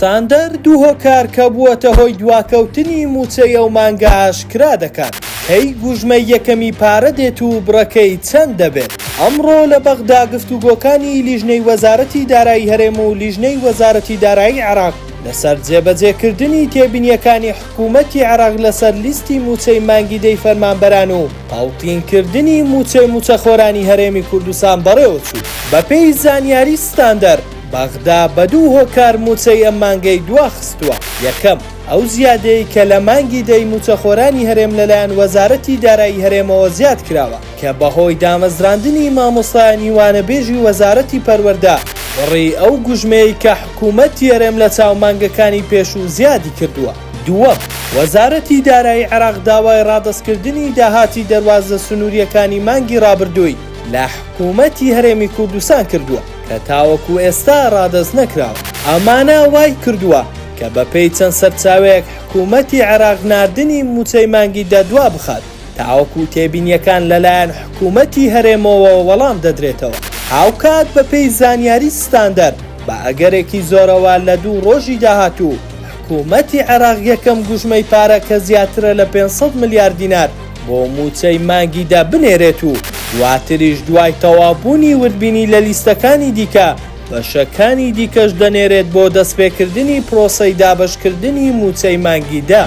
ستاندەر دوو هۆکار کە بووەتە هۆی دواکەوتنی مووچەی ئەو مانگە ئاشکرا دەکات. هەی گوژمەی یەکەمی پارە دێت و بڕەکەی چەند دەبێت. ئەمڕۆ لە بەغدا گفتوگۆکانی لیژنەی وەزارەتی دارایی هەرێم و لیژنەی وەزارەتی دارایی عێراق لەسەر جێبەجێکردنی تێبینیەکانی حکوومەتی عێراق لەسەر لیستی مووچەی مانگی دەی فەرمانبەران و پاڵتینکردنی مووچەی مووچەخۆرانی هەرێمی کوردستان بەڕێوە چوو. بەپێی زانیاری ستاندەر بەغدا بە دوو هۆکار مووچەی ئەم مانگەی دواخستووە. یەکەم ئەو زیادەی کە لە مانگی دەی مووچەخۆرانی هەرێم لەلایەن وەزارەتی دارایی هەرێمەوە زیاد کراوە کە بەهۆی دامەزراندنی مامۆستایانی وانەبێژی وەزارەتی پەروەردە بڕی ئەو گوژمەی کە حکوومەتی هەرێم لە چاو مانگەکانی پێشوو زیادی کردووە. دووەم وەزارەتی دارایی عێراق داوای ڕادەستکردنی داهاتی دەواازە سنووریەکانی مانگی ڕابردووی لە حکوومەتی هەرێمی کوردستان کردووە کە تاوەکو ئێستا ڕادەست نەکراوە. ئەمانە وای کردووە کە بەپێی چەند سەرچاوەیەک حکوومەتی عێراق ناردنی مووچەی مانگی دەدوا بخات تاوەکو تێبینیەکان لەلایەن حکوومەتی هەرێمەوە وەڵام دەدرێتەوە. هاوکات بەپێی زانیاری ستاندەر بە ئەگەرێکی زۆرەوە لە دوو ڕۆژی داهاتوو حکوومەتی عێراق یەکەم گوژمەی پارە کە زیاترە لە 500 ملیارد دینار بۆ مووچەی مانگیدا بنێرێت و دواتریش دوای تەوابوونی وردبینی لە لیستەکانی دیکە بەشەکانی دیکەش دەنێرێت بۆ دەستپێکردنی پرۆسەی دابەشکردنی مووچەی مانگیدا.